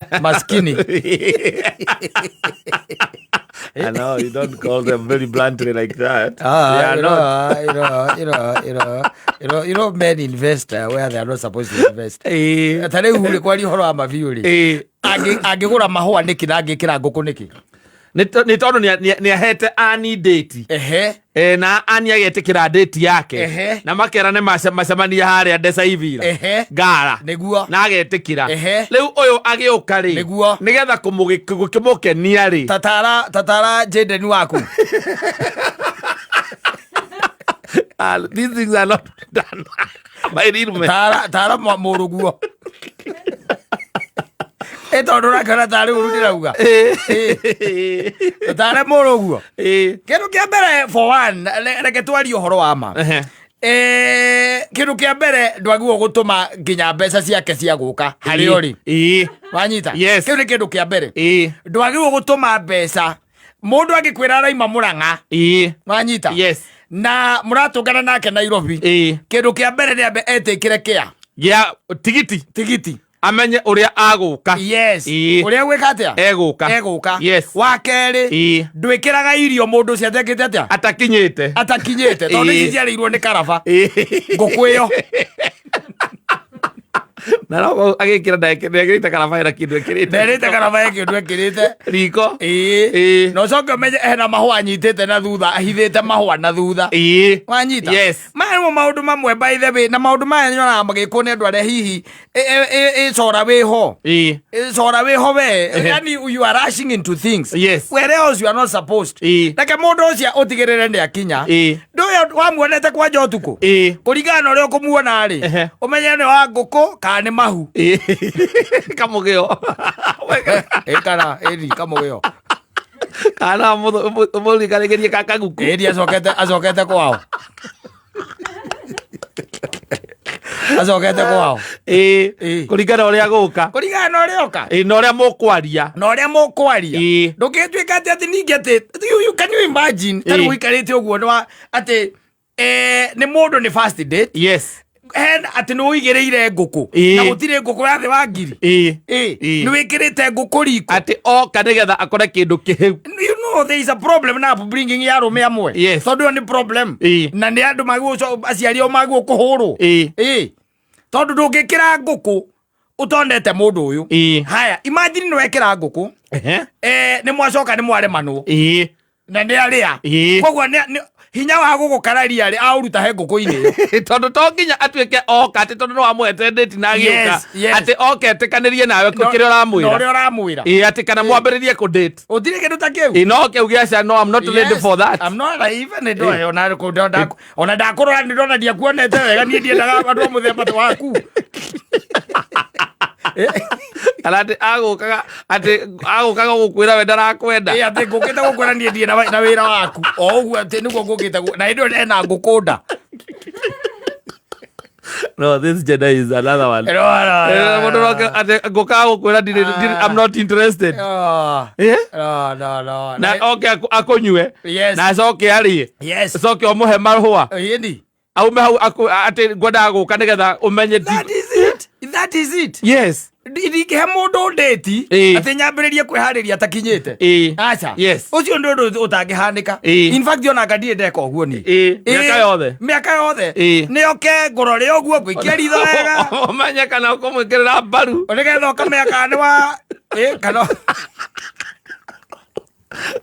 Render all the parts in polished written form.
maskini. I know you don't call them very bluntly like that. You know, men invest where they are not supposed to invest. Tare hure kwari horo ama viuri. Agigura mahua niki na agikira nguku niki. Ni tondu ni ahete ani date. Na ani agetikira date yake. Na makerane macemania haria Desa Ivira. Ngara. Niguo. Na agetikira. Riu uyu agiuka ri. Niguo. Nigetha kumukenia ri. Tatara Jaden waku. These things are not done by real men. Tara muruguo. Tondu rakana tari urutira uga. Tara muruguo. Kindu kia mbere for one, reke twari uhoro wa ma. Kindu kia mbere ndwagirwo gutuma nginya mbeca ciake cia guka hari ori. Wanyita. Kindu ni kindu kia mbere. Ndwagirwo gutuma mbeca mundu agikwira araima Murang'a. Wanyita. Na muratungana nake Nairobi. Kindu kia mbere ni ambe etikire kia tigiti amenye uria aguka. Uria gwika atia eguka. Wakeri ndwikiraga irio mundu ciatekite atia atakinyite tondu ciciarirwo ni karaba nguku iyo na no agikira ndagikirite karaba ira kindu ekirite riko no coke menye hena mahua anyitite na thutha ahithite mahua na thutha wanyita maya maundu mamwe by the way na maundu maya nyonaga magikwo ni andu aria hihi cora wiho we yani you are rushing into things where else you are not supposed like mundu ucia utigirire ndi akinya nduyo wamuonete kwa njotuku kuringana na uria ukumuona ri umenye ni wa nguku kana ni mahu kamugio kana kamugio kana muri karegerie kakaguku acokete kwao kuringana uria guka na uria mukwaria ndugituika ati ningi ati you can you imagine tari wikarite uguo ati ni mundu ni first date ati ni uigireire nguku na gutire nguku ya thi wa ngiri ni wikirite nguku riko ati oka nigetha akore kindu kihiu. You know there is a problem na bringing ya rume amwe tondu ni problem na ni andu maguo aciari o maguo kuhuru tondu ndungikira nguku utondete mundu uyu haya imagine ni wekira nguku ni mwacoka ni mwaremanwo na ni aria koguo hinya wa gugukararia ri auruta he nguku-ini tondu to nginya atuike oka ati tondu no amwete date na agiuka ati oka etikanirie nawe kukire uramwira ati kana mwambiririe ku date utire kindu ta kiu no kiu giaca no I'm not ready for that. I'm not even ona ndakorora ni ndona dia kuonete wega ni ndiendaga andu muthemba waku agukaga gukwira we ndarakwenda ati ngukite gukwira ni ndie na wira waku o uguo ati niguo ngukite na ndio ena ngukunda. No, this gender is another one. I'm not interested. No. Na okay akonywe. Na soke ari. Soke omuhe marhua. Yindi. Aume ati gwenda guka nigetha umenye. That is it. Yes. Ndike mundu ndeti ati nyambiririe kwihariria atakinyite acha ucio ndu utangihanika in fact ona ngandie ndeka uguo ni miaka yothe ni oke ngorore uguo gwikia ritho wega umenye kana ukumwikirira mbaru nigetha ukamenya ni wa kana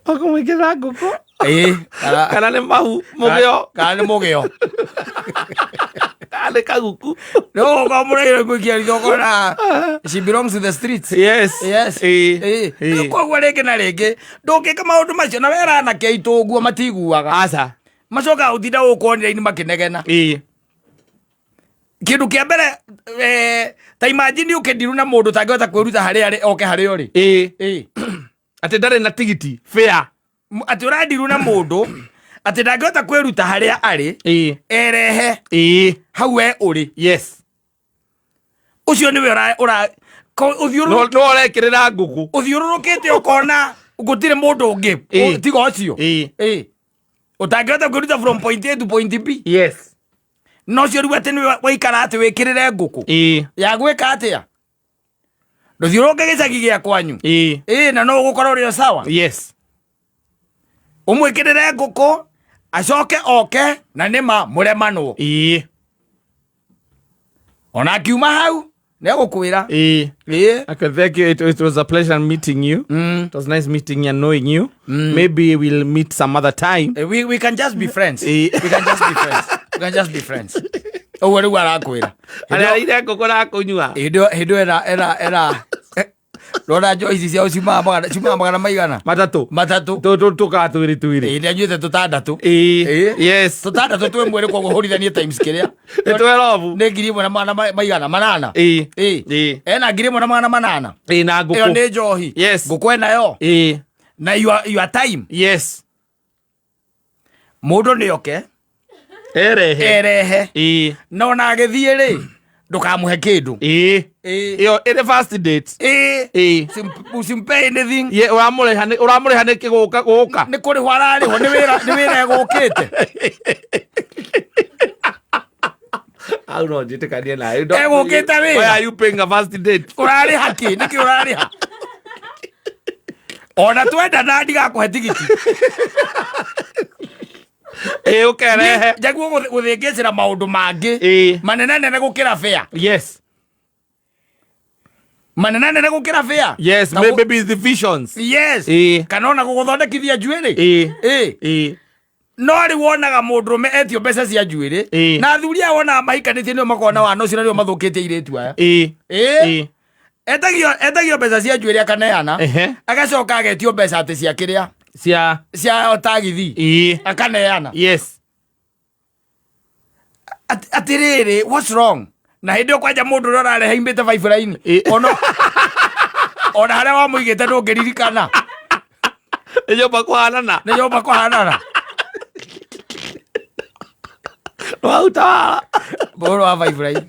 ukumwikirira nguku kana ni mahu mugio kana ni mugio ale kaguku no ko mure gwikia ritho kora she belongs to the streets. Ko gwareke na reke ndukika maundu macio na wera na keitu uguo matiguaga aca macoka uthinda ukonira-ini makinegena kindu kia mbere ta imagine ukendiru na mundu tangihota kwiruta hari oke hari ori ati ndare na tigiti fair ati urandiru na mundu ati ndangihota kwiruta haria ari erehe hau we uri ucio niwe ura no rekirira nguku uthiururukite ukona gutire mundu ungi tiga ucio utangihota kwiruta from point A to point B no cio riu ati niwe waikara ati wikirire nguku ya gwika atia nduthiuruke gicagi gia kwanyu na no gukorwo rio sawa. Yes. Umwikirire nguku acoke oke na nima muremanwo. Ona akiuma hau negukwira. Okay, thank you. It was a pleasure meeting you. It was nice meeting you and knowing you. Maybe we'll meet some other time. We can just be friends. We can just be friends. We can just be friends. Oh, we're arakwira. Ala ira kokora kunyua. Hido era Rora Joyce cia ucima magana maigana matatu tuka tuiri ira nyuite tutandatu. Yes, tutandatu twe mwere kwa guhorithania times kiria twe love ne ngiri mwana maigana manana ena ngiri mwana manana na nguku iyo ni njohi. Yes, nguku nayo na your time. Yes, mundu ni oke erehe no na agithie ri ndukamuhe kindu iyo ire first date usimpe anything uramure ne kiguka ni kuri hwarari ho ni wira gukite au no jite kania na gukite wira. Why are you paying a first date? Urari haki niki urari ha ona twenda na ndiga kuhe tigiti ukerehe jaguo guthingicira maundu mangi manene gukira fair. Yes, manene gukira fair. Yes, maybe it's the visions. Yes, kanona guguthondekithia njuiri no ri wonaga mundurume etio mbeca cia njuiri na athuri wona mahikanitie nio makona wana ucio nario mathukitie iretu aya etagio mbeca cia njuiri akaneana agacoka agetio mbeca ati cia kiria cia otagithi akaneana. Yes, atiriri what's wrong na hindi kwanja mundu rorare heimbite pipeline ona haria wa muigite ndungiririkana nijomba kuhanana no utawala boro wa pipeline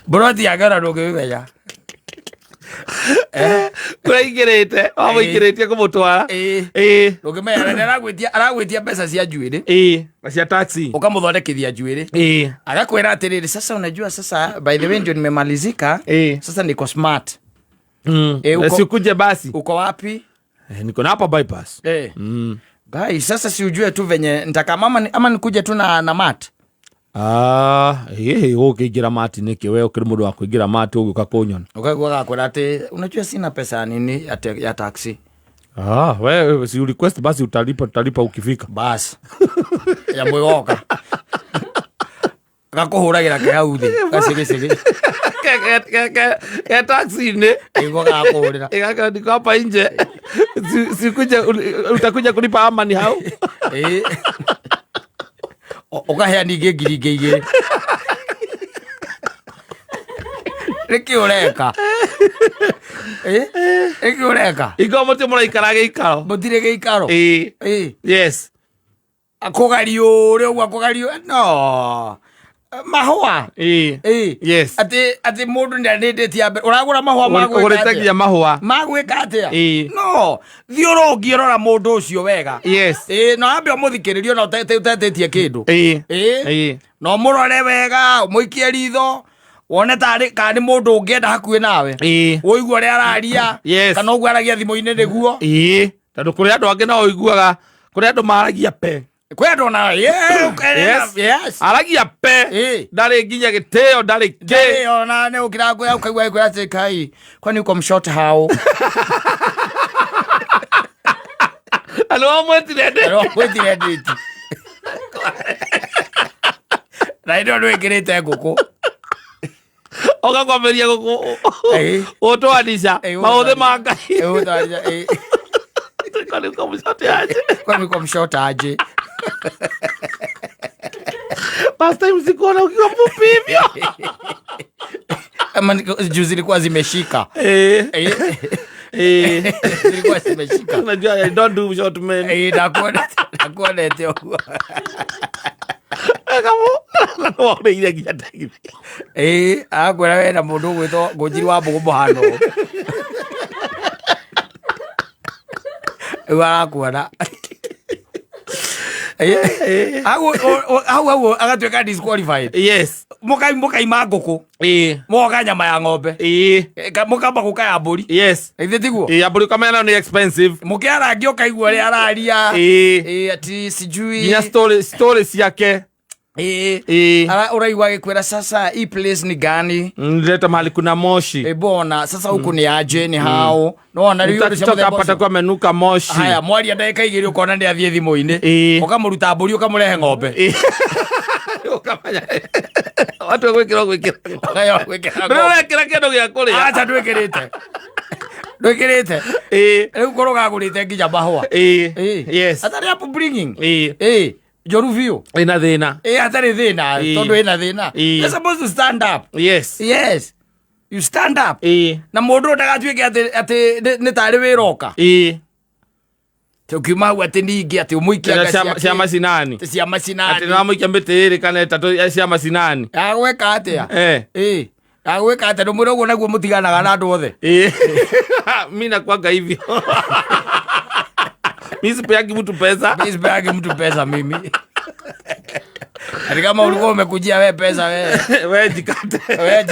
boro ti agara ndungimenya kuraigirite wamwikiritie kumutwara ndungimenya aragwitia mbeca cia njuiri cia taxi ukamuthondekithia njuiri agakwira atiriri sasa unajua sasa by the way ndio nimemalizika sasa niko smart sikuje basi uko wapi niko hapa bypass bai sasa si ujue tu venye nitakamama ama nikuje tu na mat ukiingira mati niki we ukiri mundu wa kuingira mati uguka kunyona ukagwa kwira ati unajua sina pesa nini ya taxi. We si request basi utalipa ukifika basi ya mwigoka gakuhuragira kehauthi gacigicigi ke taxi ne igoka gakuhurira igaka ndikapa nje sikuja utakuja kulipa amani hau ukahea ningi ngiri igiri riki ureka riki ureka igo muti muraikara giikaro mutire giikaro yes akugario uri ugwa akugario no mahua yes ati mundu ndandetie uragura mahua magwetagia mahua magwika atia no thiurugie rora mundu ucio wega yes no ambe muthikiririo no utetetie kindu no murore wega muikie ritho wone tari kandi mundu ungienda hakuhi nawe uigua ri araria kana ugua aragia thimu-ini niguo tondu kuri andu angi no uiguaga kuri andu maragia pe kwedo na yes aragia pe ndari nginya giteo ndari ke ona ne ukira kwa ukaigua kwa kai kwani uko mshort hao alo mwetire nditi raido ndwikirite nguku okakwamberia nguku utwanisha mauthe ma Ngai utwanisha kwani uko mshort aje last time sikuona ukiwa mfupi hivyo ama juzi zilikuwa zimeshika zilikuwa zimeshika unajua I don't do short men nakuona eteo kama wane ile kijata hivi akwera wena mundu gwitwo ngujiri wa mbugu muhano warakuona au agatuika disqualified. Yes. mukai manguku moga nyama ya ng'ombe mukamba gukaya mburi ithe tiguo ya mburi kamena ni expensive mukiarangi ukaigua ri araria ati sijui nya story ciake uraigua gikwira sasa hii place ni gani nileta mahali kuna moshi bona sasa huku ni aje ni hao nona riyo ndio hapa kwa menuka moshi haya mwari ndeka igiri ukona ndi athie thimo-ini ukamuruta mburi ukamurehe ng'ombe ukamanya watu gwikira kendo gya kuria acha ndwikirite riu koroga gurite nginya mahua yes atari up bringing Joruvio ina thina atari thina tondu ina thina you're supposed to stand up yes you stand up na mundu ndagatuike ati ni tari wiroka tukima ati ningi ati umuikia cia macinani ati na muikia mbitiri kana tatu cia macinani agweka atia agweka atia ndo murogo naguo mutiganaga na andu othe mimi nakwanga hivyo mimi sipeagi mtu pesa mimi hadi kama ulikuwa umekujia wewe pesa wewe jikate wewe